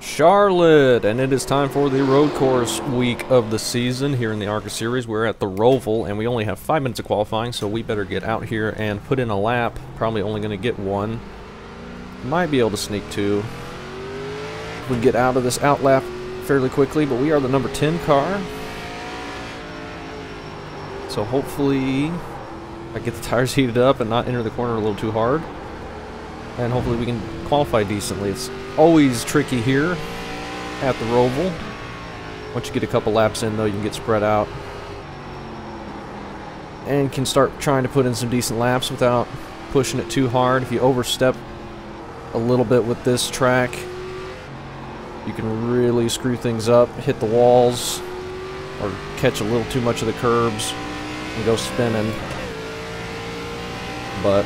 Charlotte, and it is time for the road course week of the season here in the ARCA Series. We're at the Roval, and we only have 5 minutes of qualifying, so we better get out here and put in a lap. Probably only going to get one. Might be able to sneak two. We get out of this out lap fairly quickly, but we are the number 10 car. So hopefully I get the tires heated up and not enter the corner a little too hard. And hopefully we can qualify decently. It's always tricky here at the Roval. Once you get a couple laps in, though, you can get spread out and can start trying to put in some decent laps without pushing it too hard. If you overstep a little bit with this track, you can really screw things up, hit the walls, or catch a little too much of the curbs and go spinning. But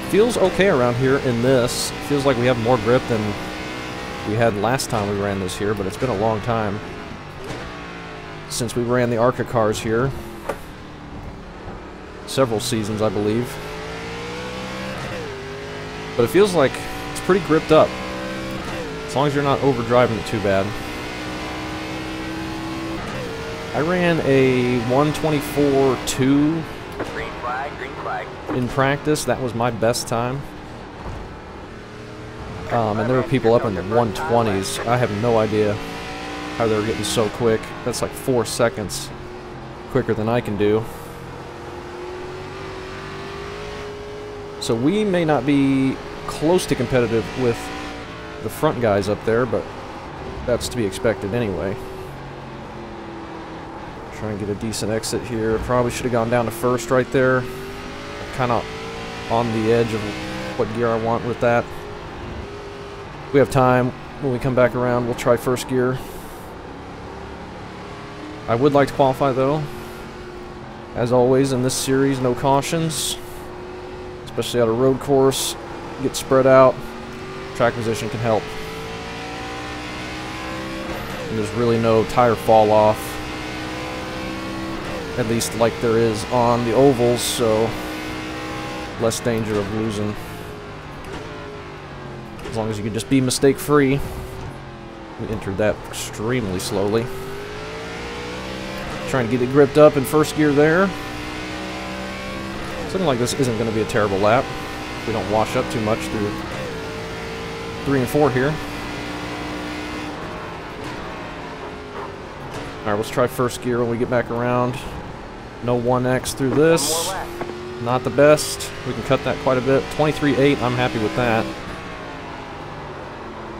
feels okay around here in this. Feels like we have more grip than we had last time we ran this here, but it's been a long time since we ran the ARCA cars here. Several seasons, I believe. But it feels like it's pretty gripped up, as long as you're not overdriving it too bad. I ran a 124.2 in practice. That was my best time. And there were people up in the 120s. I have no idea how they were getting so quick. That's like 4 seconds quicker than I can do. So we may not be close to competitive with the front guys up there, but that's to be expected anyway. Try and get a decent exit here. Probably should have gone down to first right there. Kind of on the edge of what gear I want with that. We have time. When we come back around, we'll try first gear. I would like to qualify, though. As always in this series, no cautions. Especially at a road course. Get spread out. Track position can help. And there's really no tire fall off. At least like there is on the ovals, so less danger of losing. As long as you can just be mistake-free. We entered that extremely slowly. Trying to get it gripped up in first gear there. Something like this isn't going to be a terrible lap. If we don't wash up too much through 3 and 4 here. Alright, let's try first gear when we get back around. No 1X through this. Not the best. We can cut that quite a bit. 23.8, I'm happy with that.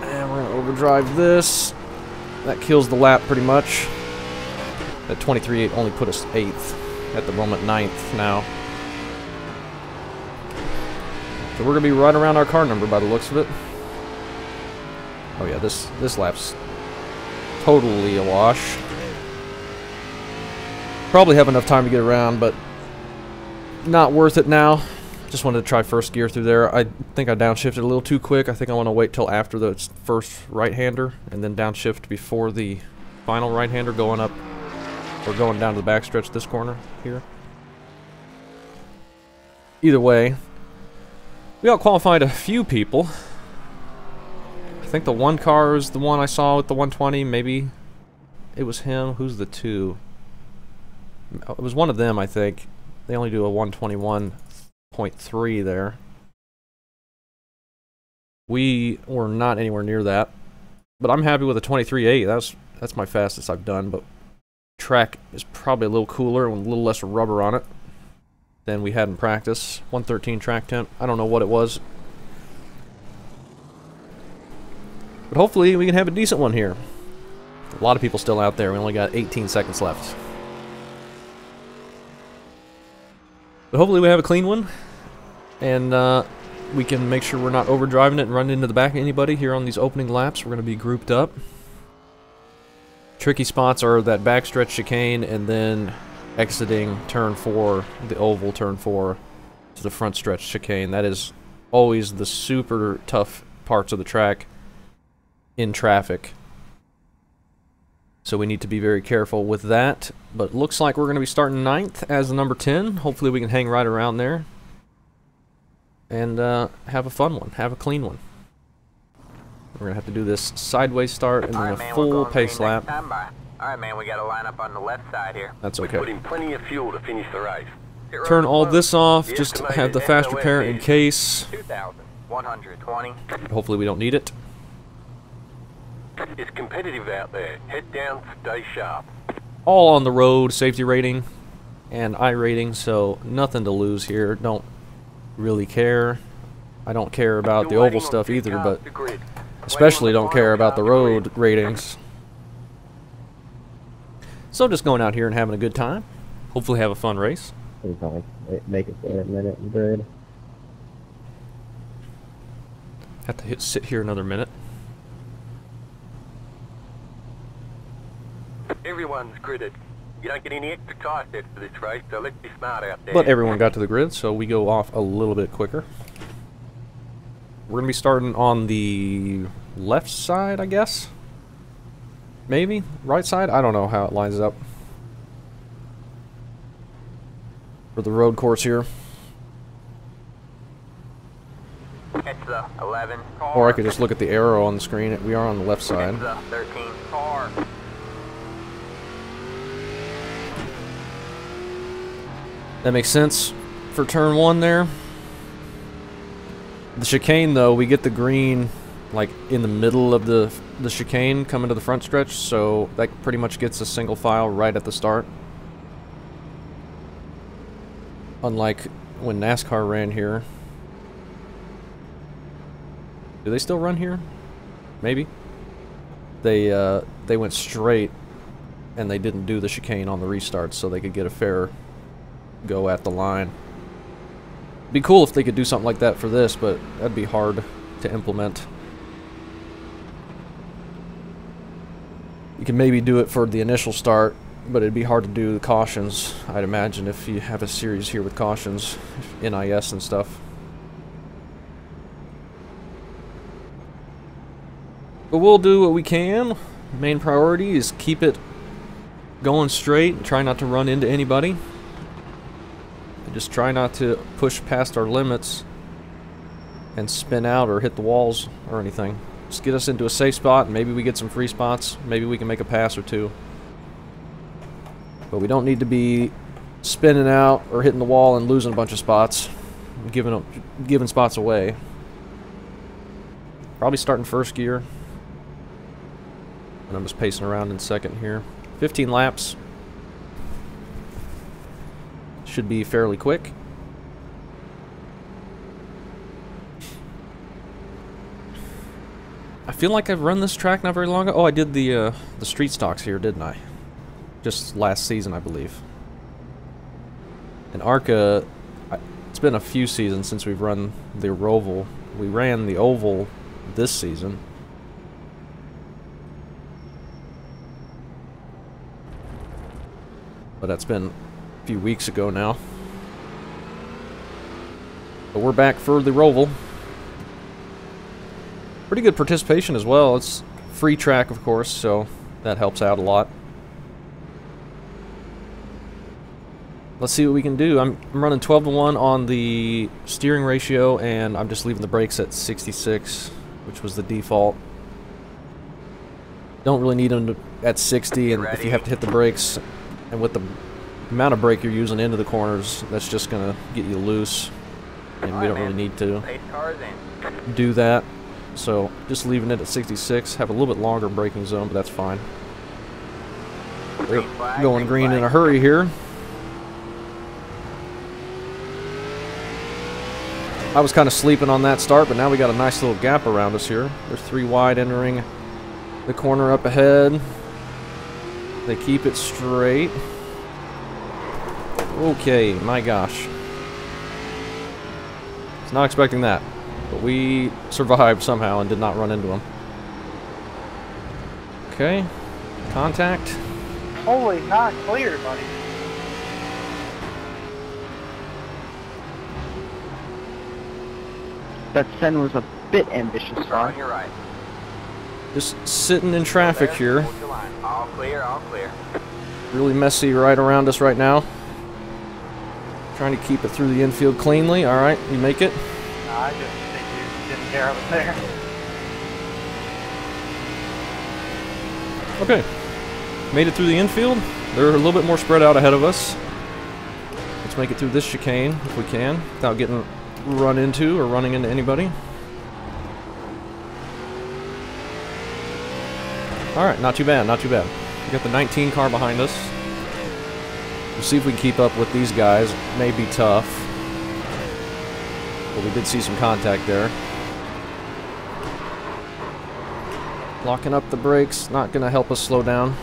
And we're going to overdrive this. That kills the lap pretty much. That 23.8 only put us 8th. At the moment, 9th now. So we're going to be right around our car number by the looks of it. Oh yeah, this lap's totally a wash. Probably have enough time to get around, but not worth it now. Just wanted to try first gear through there. I think I downshifted a little too quick. I think I want to wait till after the first right-hander and then downshift before the final right-hander going up or going down to the backstretch this corner here. Either way, we out-qualified a few people. I think the one car is the one I saw with the 120. Maybe it was him. Who's the two? It was one of them, I think. They only do a 121.3 there. We were not anywhere near that. But I'm happy with a 23.8. That's my fastest I've done, but track is probably a little cooler and a little less rubber on it than we had in practice. 113 track temp. I don't know what it was. But hopefully we can have a decent one here. A lot of people still out there. We only got 18 seconds left. But hopefully we have a clean one, and we can make sure we're not overdriving it and running into the back of anybody here on these opening laps. We're going to be grouped up. Tricky spots are that backstretch chicane and then exiting turn 4, the oval turn 4, to the front stretch chicane. That is always the super tough parts of the track in traffic. So we need to be very careful with that. But looks like we're going to be starting 9th as the number 10. Hopefully we can hang right around there. And have a fun one. Have a clean one. We're gonna have to do this sideways start and then Alright, a man, full we're going pace green lap. next time by. Alright, man, we got to line up on the left side here. That's We okay. put in plenty of fuel to finish the race. Turn all this off, just to have the fast repair in case. 2,120. Hopefully we don't need it. It's competitive out there. Head down, stay sharp. All on the road, safety rating and I rating, so nothing to lose here. Don't really care. I don't care about the oval stuff either, but especially don't care about the road ratings. So just going out here and having a good time. Hopefully have a fun race. Probably make it for a minute in grid. Have to sit here another minute. Everyone's gridded. You don't get any extra tire sets for this race, so let's be smart out there. But everyone got to the grid, so we go off a little bit quicker. We're going to be starting on the left side, I guess? Maybe? Right side? I don't know how it lines up. For the road course here. It's the 11 car. Or I could just look at the arrow on the screen. We are on the left side. It's the 13 car. That makes sense for turn 1 there. The chicane, though, we get the green like in the middle of the chicane coming to the front stretch, so that pretty much gets a single file right at the start. Unlike when NASCAR ran here. Do they still run here? Maybe. They went straight and they didn't do the chicane on the restart, so they could get a fair go at the line. It'd be cool if they could do something like that for this, but that'd be hard to implement. You can maybe do it for the initial start, but it'd be hard to do the cautions, I'd imagine, if you have a series here with cautions, NIS and stuff. But we'll do what we can. Main priority is keep it going straight and try not to run into anybody. And just try not to push past our limits and spin out or hit the walls or anything. Just get us into a safe spot and maybe we get some free spots. Maybe we can make a pass or two. But we don't need to be spinning out or hitting the wall and losing a bunch of spots. Giving spots away. Probably starting first gear. And I'm just pacing around in second here. 15 laps. Should be fairly quick. I feel like I've run this track not very long ago. Oh, I did the street stocks here, didn't I? Just last season, I believe. And ARCA, it's been a few seasons since we've run the Roval. We ran the oval this season. But that's been a few weeks ago now. But we're back for the Roval. Pretty good participation as well. It's free track, of course, so that helps out a lot. Let's see what we can do. I'm running 12-to-1 on the steering ratio, and I'm just leaving the brakes at 66, which was the default. Don't really need them at 60, and if you have to hit the brakes, and with the amount of brake you're using into the corners, that's just going to get you loose, and we don't really need to do that. So just leaving it at 66, have a little bit longer braking zone, but that's fine. We're going green in a hurry here. I was kind of sleeping on that start, but now we got a nice little gap around us here. There's 3 wide entering the corner up ahead. They keep it straight. Okay, my gosh. Was not expecting that. But we survived somehow and did not run into them. Okay. Contact. Holy, not clear, buddy. That send was a bit ambitious, On your right. Just sitting in traffic here. Hold your line. All clear, all clear. Really messy right around us right now. Trying to keep it through the infield cleanly. Alright, we make it. No, I just think you didn't care I was there. Okay, made it through the infield. They're a little bit more spread out ahead of us. Let's make it through this chicane if we can, without getting run into or running into anybody. Alright, not too bad, not too bad. We got the 19 car behind us. We'll see if we can keep up with these guys. May be tough. But we did see some contact there. Locking up the brakes, not going to help us slow down.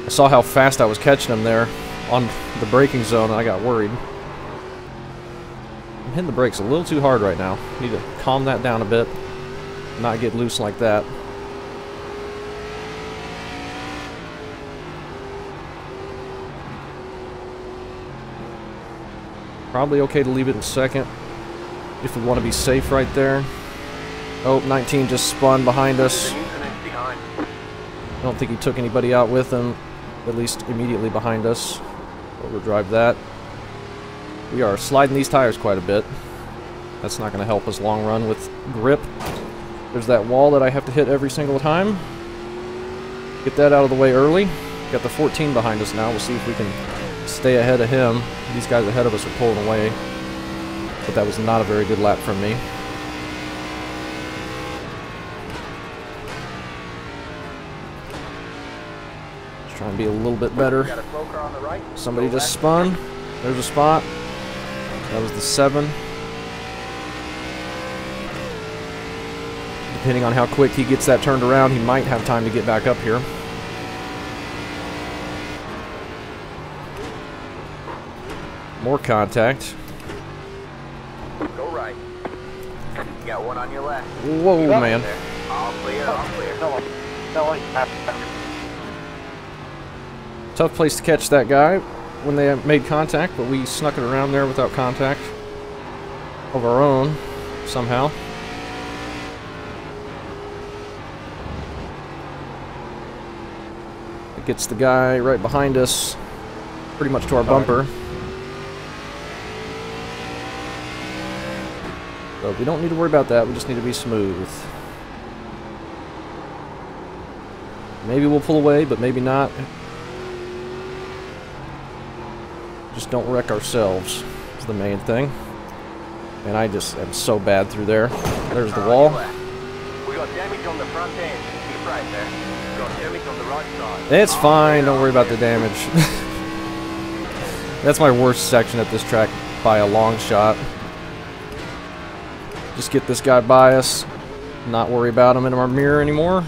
I saw how fast I was catching them there on the braking zone, and I got worried. I'm hitting the brakes a little too hard right now. Need to calm that down a bit. Not get loose like that. Probably okay to leave it in second if we want to be safe right there. Oh, 19 just spun behind us. I don't think he took anybody out with him, at least immediately behind us. Overdrive that. We are sliding these tires quite a bit. That's not going to help us long run with grip. There's that wall that I have to hit every single time. Get that out of the way early. Got the 14 behind us now. We'll see if we can stay ahead of him. These guys ahead of us are pulling away. But that was not a very good lap from me. Let's try and be a little bit better. Somebody just spun. There's a spot. That was the 7. Depending on how quick he gets that turned around, he might have time to get back up here. More contact. Go right. You got one on your left. Whoa, man. All clear, all clear. Tough place to catch that guy when they made contact, but we snuck it around there without contact of our own, somehow. It gets the guy right behind us, pretty much to our bumper. But we don't need to worry about that, we just need to be smooth. Maybe we'll pull away, but maybe not. Just don't wreck ourselves is the main thing. And I just am so bad through there. There's the wall. We got damage on the front end. Keep right there. We got damage on the right side. It's fine, don't worry about the damage. That's my worst section at this track by a long shot. Just get this guy by us. Not worry about him in our mirror anymore.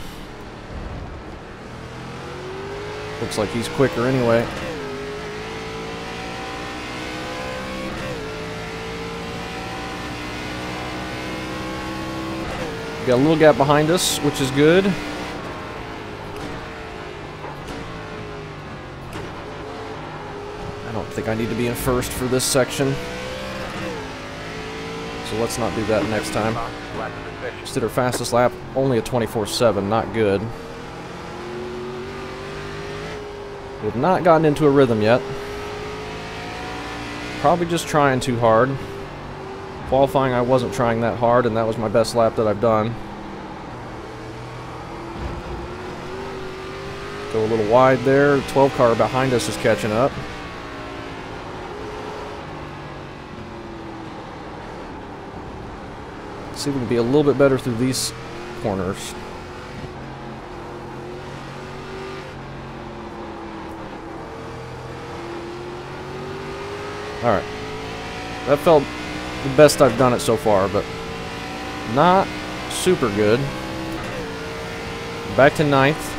Looks like he's quicker anyway. Got a little gap behind us, which is good. I don't think I need to be in first for this section. So let's not do that next time. Just did our fastest lap, only a 24.7, not good. We have not gotten into a rhythm yet. Probably just trying too hard. Qualifying, I wasn't trying that hard, and that was my best lap that I've done. Go a little wide there. 12 car behind us is catching up. Let's see if we can be a little bit better through these corners. Alright. That felt the best I've done it so far, but not super good. Back to 9th.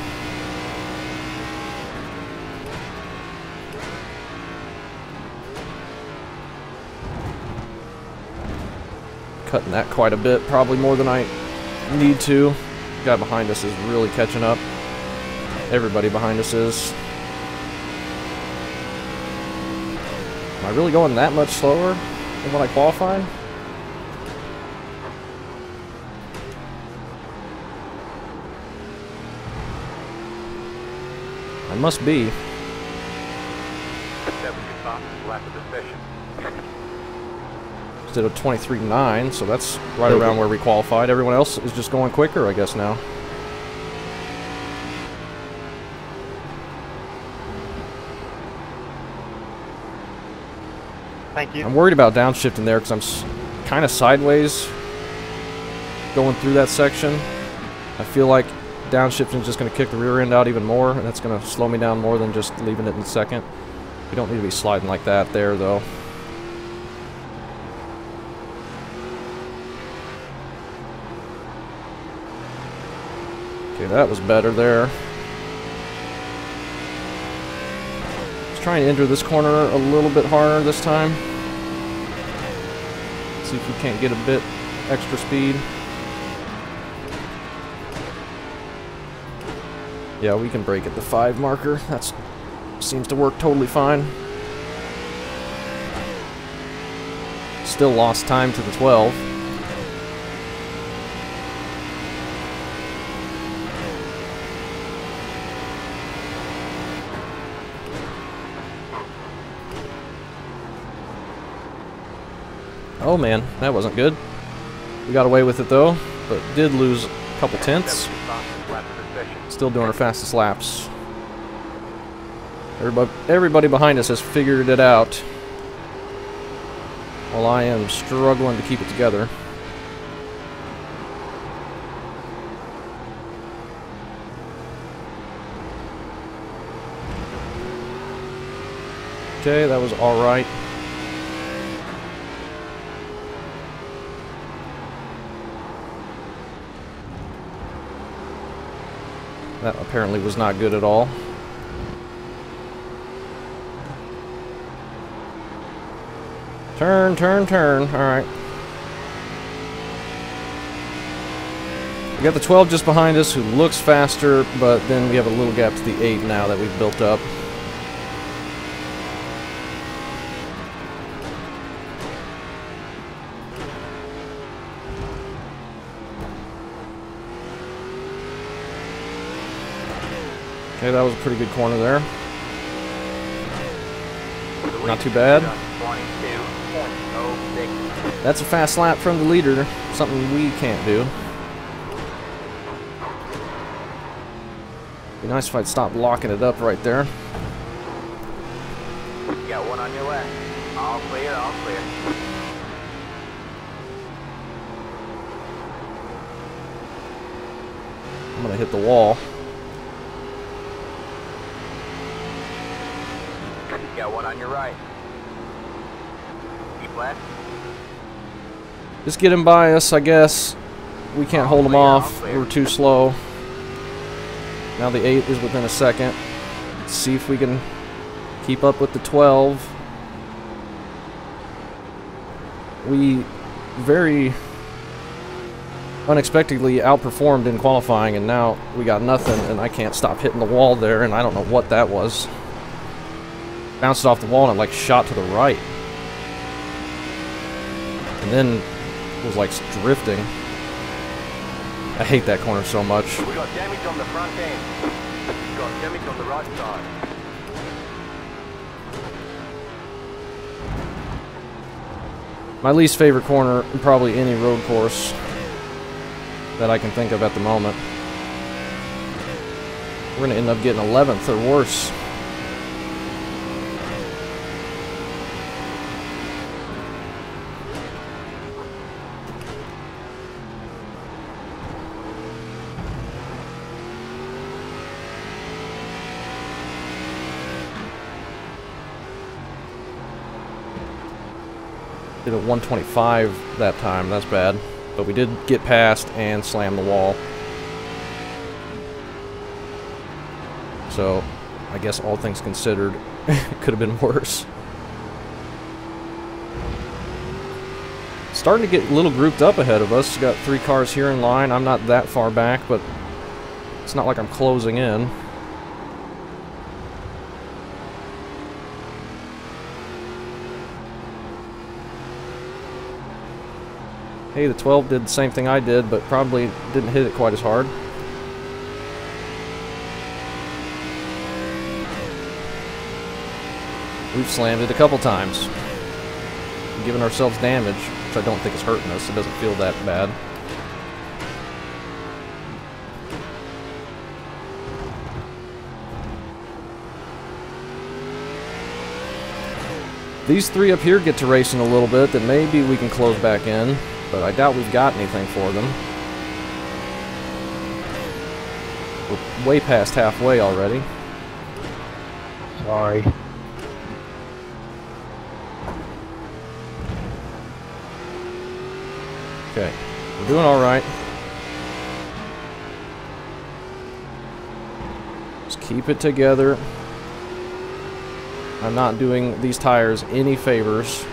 Cutting that quite a bit, probably more than I need to. The guy behind us is really catching up. Everybody behind us is. Am I really going that much slower than when I qualified? I must be. Did a 23.9, so that's right around where we qualified. Everyone else is just going quicker, I guess, now. Thank you. I'm worried about downshifting there because I'm kind of sideways going through that section. I feel like downshifting is just going to kick the rear end out even more, and that's going to slow me down more than just leaving it in second. We don't need to be sliding like that there, though. Okay, that was better there. Let's try and enter this corner a little bit harder this time. See if we can't get a bit extra speed. Yeah, we can brake at the 5 marker. That seems to work totally fine. Still lost time to the 12. Oh man, that wasn't good. We got away with it though, but did lose a couple tenths. Still doing our fastest laps. Everybody behind us has figured it out, while I am struggling to keep it together. Okay, that was alright. That apparently was not good at all. Turn, turn, turn. Alright. We got the 12 just behind us who looks faster, but then we have a little gap to the 8 now that we've built up. Okay, that was a pretty good corner there. Not too bad. That's a fast lap from the leader, something we can't do. Be nice if I'd stop locking it up right there. You got one on your left. All clear, all clear. I'm gonna hit the wall. You got one on your right. Keep left. Just get him by us, I guess. We can't hold him off. We're too slow. Now the 8 is within a second. Let's see if we can keep up with the 12. We very unexpectedly outperformed in qualifying, and now we got nothing, and I can't stop hitting the wall there, and I don't know what that was. Bounced it off the wall and it like shot to the right. And then it was like drifting. I hate that corner so much. We got damage on the front end. We got damage on the right side. My least favorite corner in probably any road course that I can think of at the moment. We're going to end up getting 11th or worse. Did a 125 that time, that's bad. But we did get past and slam the wall. So, I guess all things considered, it could have been worse. Starting to get a little grouped up ahead of us. Got 3 cars here in line. I'm not that far back, but it's not like I'm closing in. Hey, the 12 did the same thing I did, but probably didn't hit it quite as hard. We've slammed it a couple times. Giving ourselves damage, which I don't think is hurting us. It doesn't feel that bad. these three up here get to racing a little bit, then maybe we can close back in. But I doubt we've got anything for them. We're way past halfway already. Sorry. Okay, we're doing all right. Just keep it together. I'm not doing these tires any favors.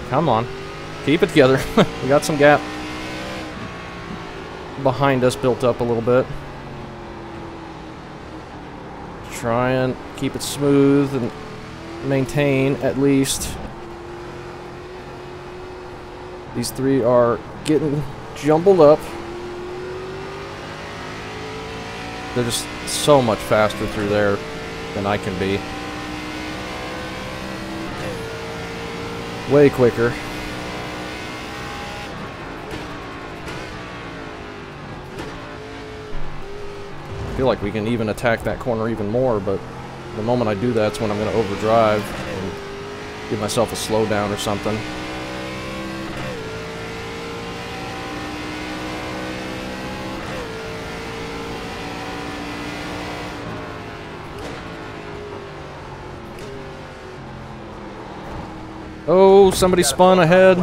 Come on. Keep it together. We got some gap behind us built up a little bit. Try and keep it smooth and maintain at least. These three are getting jumbled up. They're just so much faster through there than I can be. Way quicker. I feel like we can even attack that corner even more, but the moment I do that's when I'm going to overdrive and give myself a slowdown or something. Oh, somebody spun ahead.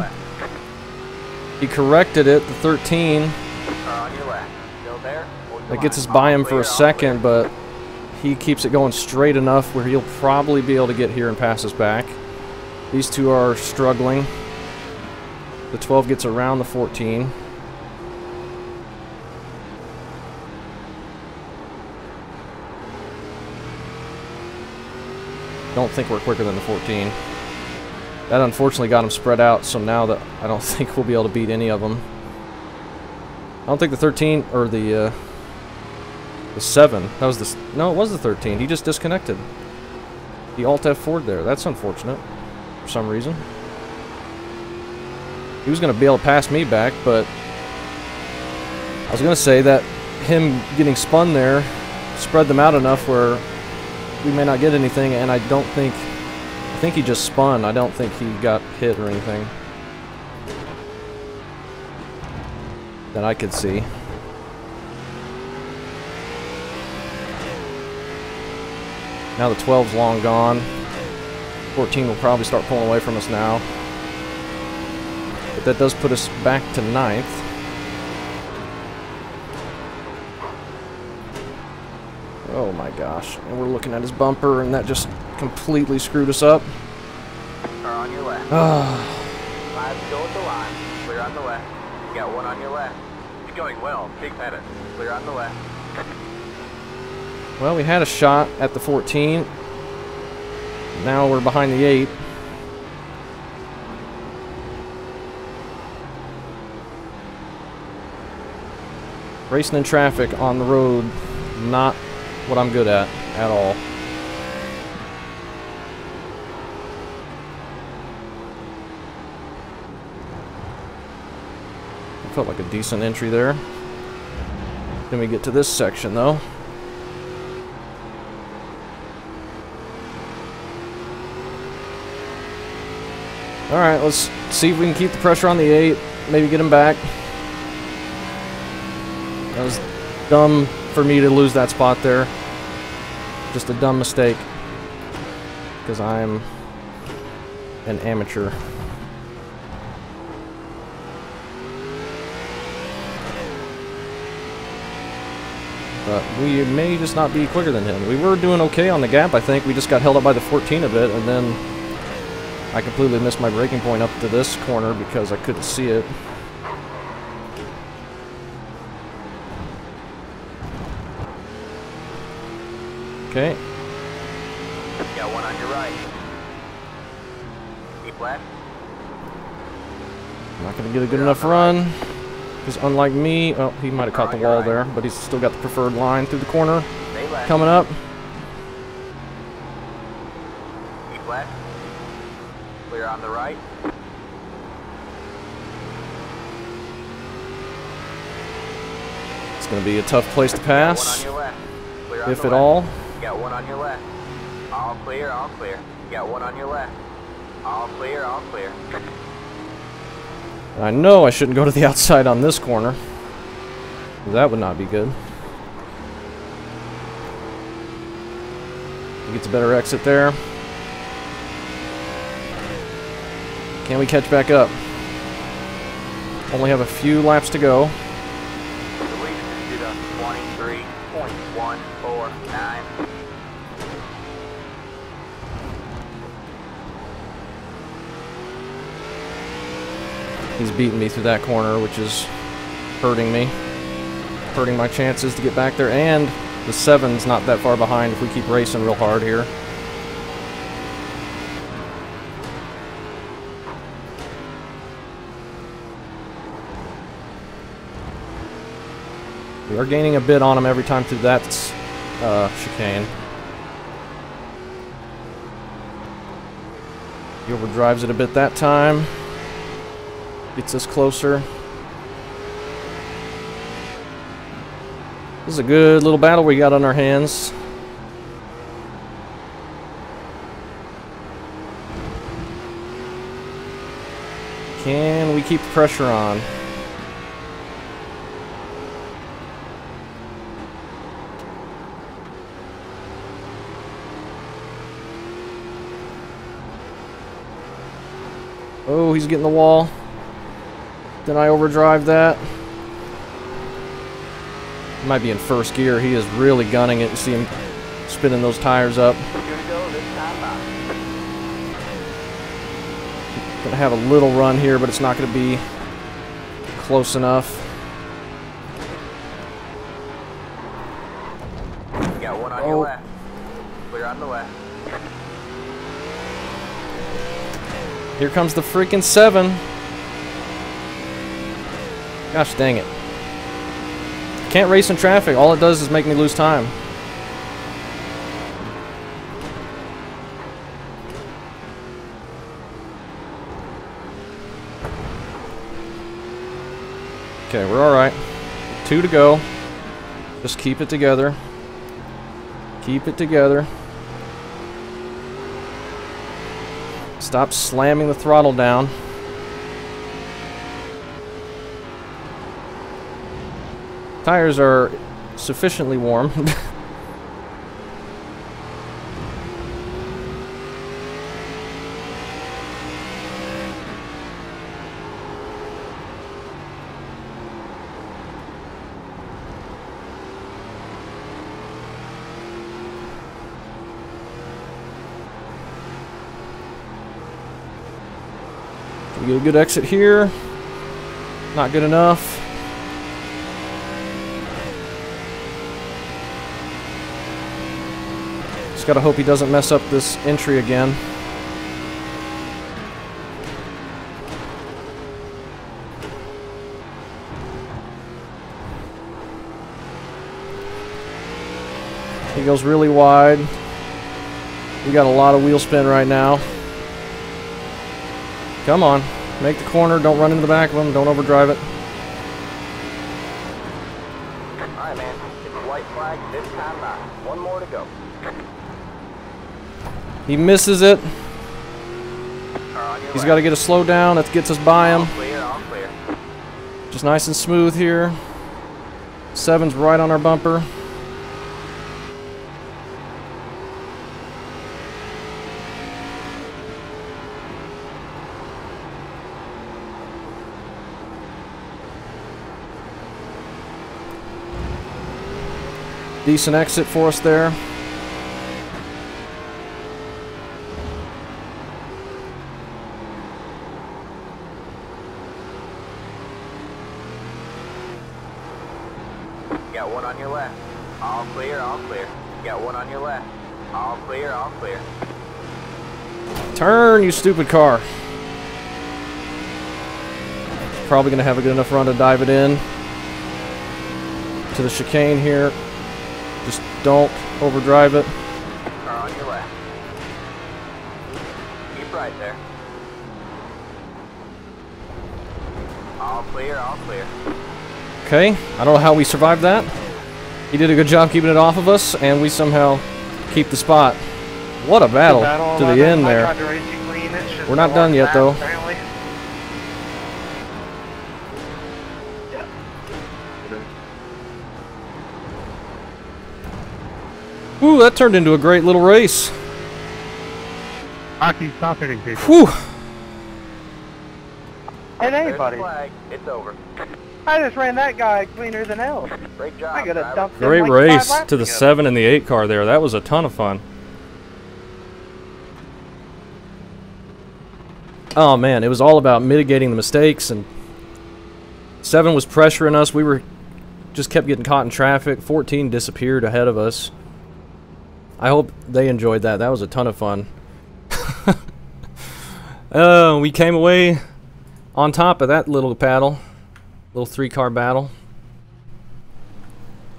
He corrected it, the 13. On your left. Still there? That gets us by him for a second, but he keeps it going straight enough where he'll probably be able to get here and pass us back. These two are struggling. The 12 gets around the 14. Don't think we're quicker than the 14. That unfortunately got them spread out, so now that I don't think we'll be able to beat any of them. I don't think the 13 or the 7. That was the no, it was the 13. He just disconnected. The Alt F4 there. That's unfortunate for some reason. He was going to be able to pass me back, but I was going to say that him getting spun there spread them out enough where we may not get anything, and I think he just spun. I don't think he got hit or anything that I could see. Now the 12's long gone. 14 will probably start pulling away from us now. But that does put us back to 9th. Oh my gosh. And we're looking at his bumper, and that just completely screwed us up. Car on your left. 5 to go at the line. Clear on the left. You got one on your left. It's going well. Keep at it. Clear on the left. Well, we had a shot at the 14. Now we're behind the 8. Racing in traffic on the road, not what I'm good at all. Felt like a decent entry there. Then we get to this section though. Alright, let's see if we can keep the pressure on the 8, maybe get him back. That was dumb for me to lose that spot there. Just a dumb mistake. Because I'm an amateur. But we may just not be quicker than him. We were doing okay on the gap, I think. We just got held up by the 14 a bit, and then I completely missed my braking point up to this corner because I couldn't see it. Okay. Got one on your right. Keep left. Not going to get a good enough run. Because unlike me, oh, he might have caught the wall there, but he's still got the preferred line through the corner. Coming up. Keep left. Clear on the right. going to be a tough place to One pass, on your left. Clear on if the at left. all. You got one on your left. All clear, all clear. You got one on your left. All clear, all clear. I know I shouldn't go to the outside on this corner. That would not be good. He gets a better exit there. Can we catch back up? Only have a few laps to go. The lead is at 23.149. He's beating me through that corner, which is hurting me. Hurting my chances to get back there, and the 7's not that far behind if we keep racing real hard here. We are gaining a bit on him every time through that chicane. He overdrives it a bit that time. Gets us closer. This is a good little battle we got on our hands. Can we keep the pressure on? Oh, he's getting the wall. Then I overdrive that. Might be in first gear. He is really gunning it. You see him spinning those tires up. Gonna have a little run here, but it's not gonna be close enough. You got one on your left. Clear on the left. Here comes the freaking 7. Gosh dang it. Can't race in traffic. All it does is make me lose time. Okay, we're alright. 2 to go. Just keep it together. Keep it together. Stop slamming the throttle down. Tires are sufficiently warm. We get a good exit here. Not good enough. Just gotta hope he doesn't mess up this entry again. He goes really wide. We got a lot of wheel spin right now. Come on, make the corner, don't run into the back of him, don't overdrive it. Alright, man. It's a white flag this time not. One more to go. He misses it. On your He's got to get a slow down, that gets us by him. All clear, all clear. Just nice and smooth here. 7's right on our bumper. Decent exit for us there. You got one on your left. All clear, all clear. You got one on your left. All clear, all clear. Turn, you stupid car. Probably gonna have a good enough run to dive it in to the chicane here. Just don't overdrive it. Car on your left. Keep right there. All clear, all clear. Okay, I don't know how we survived that. He did a good job keeping it off of us, and we somehow keep the spot. What a battle to the end there. We're not done yet, though. Ooh, that turned into a great little race. Rocky, stop hitting people. Whew. Hey, There's the buddy. flag. It's over. I just ran that guy cleaner than else. Great job, I got a driver. dump. Great race to the 7 and the 8 car there. That was a ton of fun. Oh man, it was all about mitigating the mistakes, and 7 was pressuring us. We were just kept getting caught in traffic. 14 disappeared ahead of us. I hope they enjoyed that. That was a ton of fun. We came away on top of that little battle. Little 3-car battle.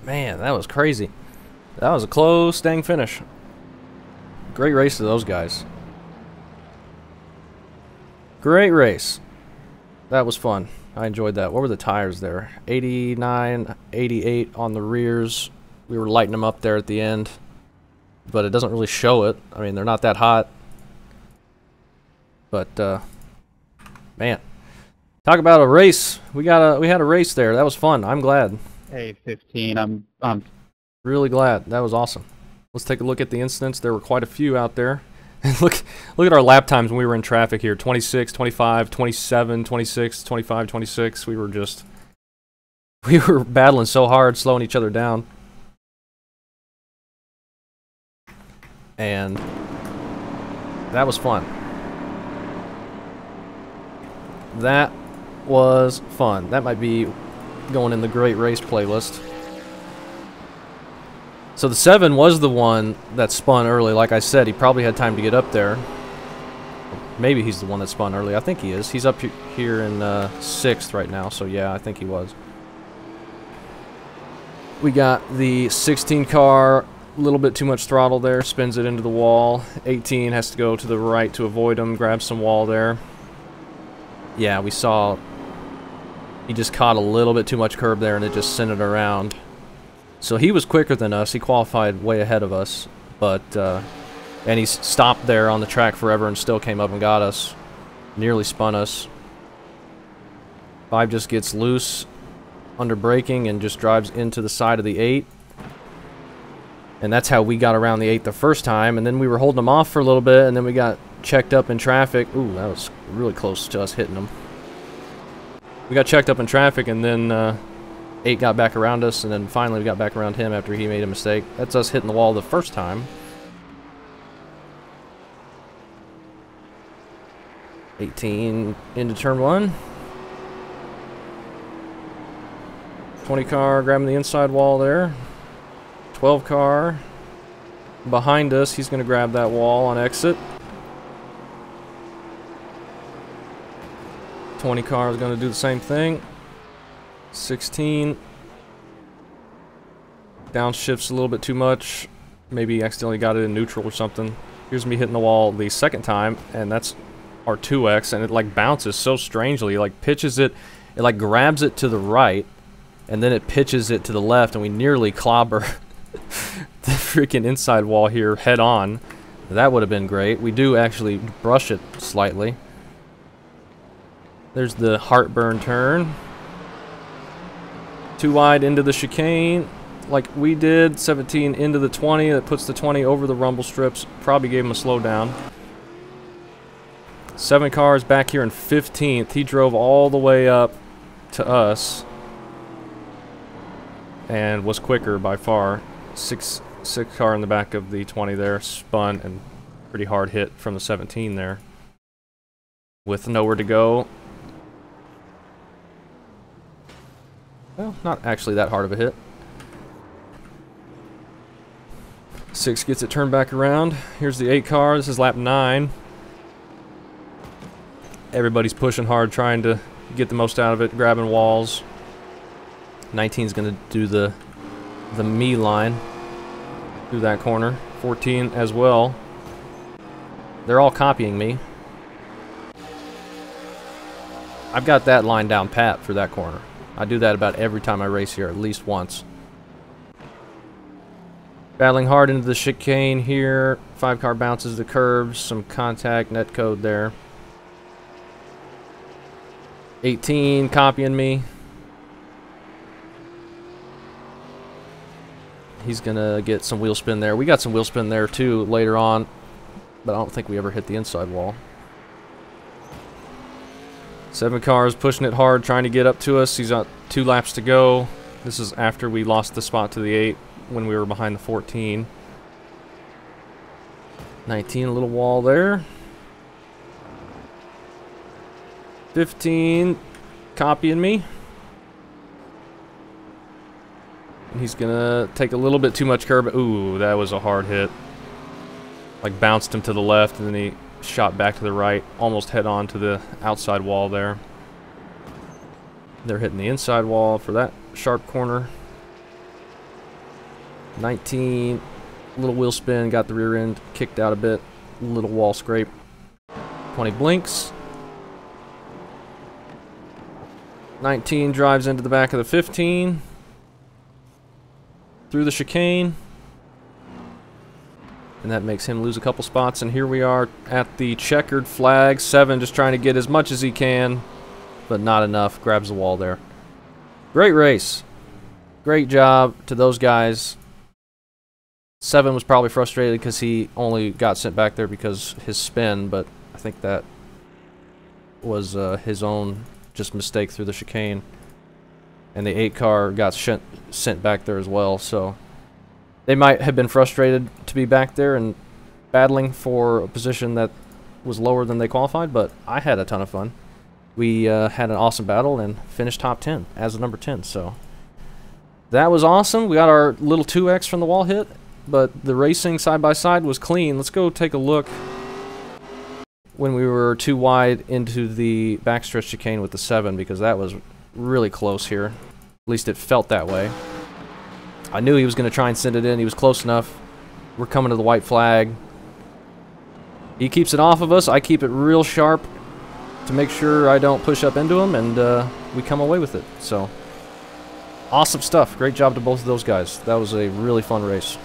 Man, that was crazy. That was a close dang finish. Great race to those guys. Great race. That was fun. I enjoyed that. What were the tires there? 89, 88 on the rears. We were lighting them up there at the end, but it doesn't really show it. I mean, they're not that hot. But man, talk about a race. We had a race there. That was fun. I'm glad. Hey, 15. I'm Really glad. That was awesome. Let's take a look at the incidents. There were quite a few out there. look at our lap times when we were in traffic here. 26, 25, 27, 26, 25, 26. We were battling so hard, slowing each other down. And that was fun. That was fun. That might be going in the Great Race playlist. So the 7 was the one that spun early. Like I said, he probably had time to get up there. Maybe he's the one that spun early. I think he is. He's up here in 6th right now, so yeah, I think he was. We got the 16 car, a little bit too much throttle there, spins it into the wall. 18 has to go to the right to avoid him, grab some wall there. Yeah, we saw he just caught a little bit too much curb there and it just sent it around. So he was quicker than us. He qualified way ahead of us, but and he stopped there on the track forever and still came up and got us. Nearly spun us. 5 just gets loose under braking and just drives into the side of the 8. And that's how we got around the 8 the first time, and then we were holding him off for a little bit, and then we got checked up in traffic. Ooh, that was really close to us hitting him. We got checked up in traffic, and then 8 got back around us, and then finally we got back around him after he made a mistake. That's us hitting the wall the first time. 18 into turn 1. 20 car grabbing the inside wall there. 12 car behind us. He's going to grab that wall on exit. 20 car is going to do the same thing. 16 downshifts a little bit too much. Maybe accidentally got it in neutral or something. Here's me hitting the wall the second time, and that's our 2X, and it like bounces so strangely. It like pitches it, it like grabs it to the right, and then it pitches it to the left, and we nearly clobber the freaking inside wall here head on. That would have been great. We do actually brush it slightly. There's the heartburn turn. Too wide into the chicane, like we did. 17 into the 20. That puts the 20 over the rumble strips. Probably gave him a slowdown. 7 cars back here in 15th. He drove all the way up to us and was quicker by far. 6 car in the back of the 20 there, spun and pretty hard hit from the 17 there. With nowhere to go. Well, not actually that hard of a hit. 6 gets it turned back around. Here's the 8 car. This is lap 9. Everybody's pushing hard, trying to get the most out of it, grabbing walls. 19's going to do the me line through that corner. 14 as well. They're all copying me. I've got that line down pat for that corner. I do that about every time I race here, at least once. Battling hard into the chicane here. 5-car bounces the curves. Some contact, net code there. 18 copying me. He's gonna get some wheel spin there. We got some wheel spin there too later on, but I don't think we ever hit the inside wall. 7 cars pushing it hard, trying to get up to us. He's got 2 laps to go. This is after we lost the spot to the 8 when we were behind the 14. 19, a little wall there. 15, copying me. He's gonna take a little bit too much curb. Ooh, that was a hard hit. Like bounced him to the left and then he shot back to the right, almost head on to the outside wall there. They're hitting the inside wall for that sharp corner. 19, little wheel spin, got the rear end kicked out a bit, little wall scrape. 20 blinks. 19 drives into the back of the 15. Through the chicane. And that makes him lose a couple spots. And here we are at the checkered flag. 7 just trying to get as much as he can, but not enough. Grabs the wall there. Great race. Great job to those guys. 7 was probably frustrated because he only got sent back there because his spin, but I think that was his own just mistake through the chicane. And the 8 car got sent back there as well, so they might have been frustrated to be back there and battling for a position that was lower than they qualified, but I had a ton of fun. We had an awesome battle and finished top 10 as a number 10, so that was awesome. We got our little 2X from the wall hit, but the racing side by side was clean. Let's go take a look when we were too wide into the backstretch chicane with the 7, because that was really close here. At least it felt that way. I knew he was going to try and send it in. He was close enough. We're coming to the white flag. He keeps it off of us. I keep it real sharp to make sure I don't push up into him, and we come away with it. So, awesome stuff. Great job to both of those guys. That was a really fun race.